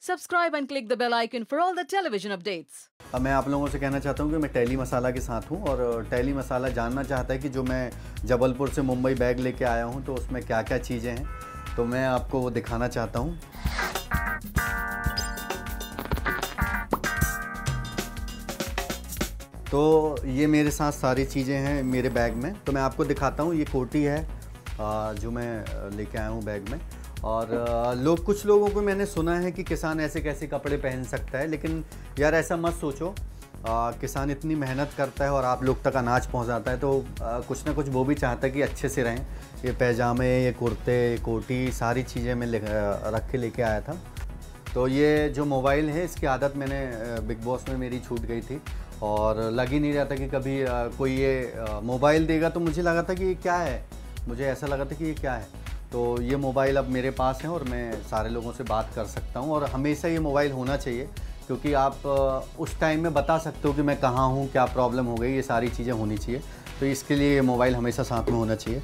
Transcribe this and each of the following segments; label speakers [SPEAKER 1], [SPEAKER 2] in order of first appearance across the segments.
[SPEAKER 1] Subscribe and click the bell icon for all the television updates.
[SPEAKER 2] अब मैं आप लोगों से कहना चाहता हूँ कि मैं टेली मसाला के साथ हूँ और टेली मसाला जानना चाहता है कि जो मैं जबलपुर से मुंबई बैग लेके आया हूँ तो उसमें क्या क्या चीज़ें हैं, तो मैं आपको वो दिखाना चाहता हूँ। तो ये मेरे साथ सारी चीज़ें हैं मेरे बैग में, तो मैं आपको दिखाता हूँ। ये कोटी है जो मैं लेके आया हूँ बैग में। और कुछ लोगों को मैंने सुना है कि किसान ऐसे कैसे कपड़े पहन सकता है, लेकिन यार ऐसा मत सोचो। किसान इतनी मेहनत करता है और आप लोग तक अनाज पहुंचाता है, तो कुछ ना कुछ वो भी चाहता है कि अच्छे से रहें। ये पैजामे, ये कुर्ते, कोटी, सारी चीज़ें मैं रख के लेके आया था। तो ये जो मोबाइल है इसकी आदत मैंने बिग बॉस में मेरी छूट गई थी और लग ही नहीं रहा था कि कभी कोई ये मोबाइल देगा, तो मुझे लगा था कि ये क्या है, मुझे ऐसा लगा था कि ये क्या है। तो ये मोबाइल अब मेरे पास है और मैं सारे लोगों से बात कर सकता हूँ, और हमेशा ये मोबाइल होना चाहिए क्योंकि आप उस टाइम में बता सकते हो कि मैं कहाँ हूँ, क्या प्रॉब्लम हो गई, ये सारी चीज़ें होनी चाहिए। तो इसके लिए ये मोबाइल हमेशा साथ में होना चाहिए।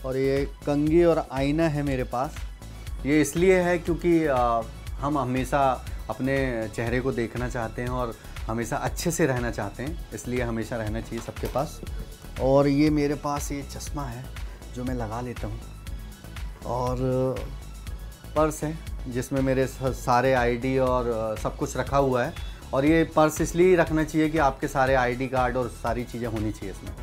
[SPEAKER 2] और ये कंघी और आईना है मेरे पास। ये इसलिए है क्योंकि हम हमेशा अपने चेहरे को देखना चाहते हैं और हमेशा अच्छे से रहना चाहते हैं, इसलिए हमेशा रहना चाहिए सबके पास। और ये मेरे पास ये चश्मा है जो मैं लगा लेता हूँ, और पर्स है जिसमें मेरे सारे आईडी और सब कुछ रखा हुआ है। और ये पर्स इसलिए रखना चाहिए कि आपके सारे आईडी कार्ड और सारी चीज़ें होनी चाहिए इसमें।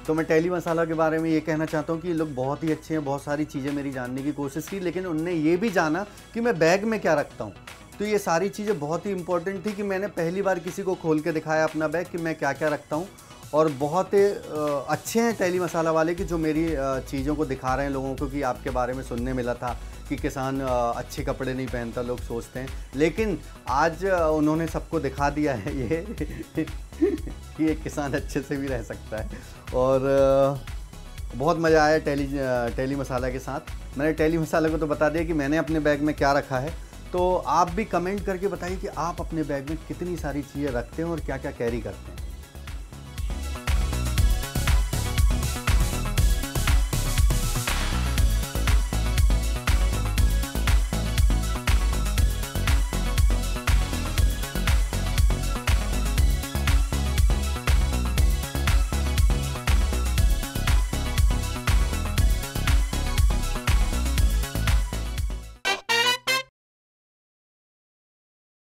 [SPEAKER 2] तो मैं टेली मसाला के बारे में ये कहना चाहता हूँ कि ये लोग बहुत ही अच्छे हैं, बहुत सारी चीज़ें मेरी जानने की कोशिश की, लेकिन उनने ये भी जाना कि मैं बैग में क्या रखता हूँ। तो ये सारी चीज़ें बहुत ही इंपॉर्टेंट थी कि मैंने पहली बार किसी को खोल के दिखाया अपना बैग कि मैं क्या क्या रखता हूँ। और बहुत अच्छे हैं टेली मसाला वाले कि जो मेरी चीज़ों को दिखा रहे हैं लोगों को, कि आपके बारे में सुनने मिला था कि किसान अच्छे कपड़े नहीं पहनता, लोग सोचते हैं, लेकिन आज उन्होंने सबको दिखा दिया है ये कि एक किसान अच्छे से भी रह सकता है। और बहुत मज़ा आया टेली मसाला के साथ। मैंने टेली मसाला को तो बता दिया कि मैंने अपने बैग में क्या रखा है, तो आप भी कमेंट करके बताइए कि आप अपने बैग में कितनी सारी चीज़ें रखते हैं और क्या क्या कैरी करते हैं।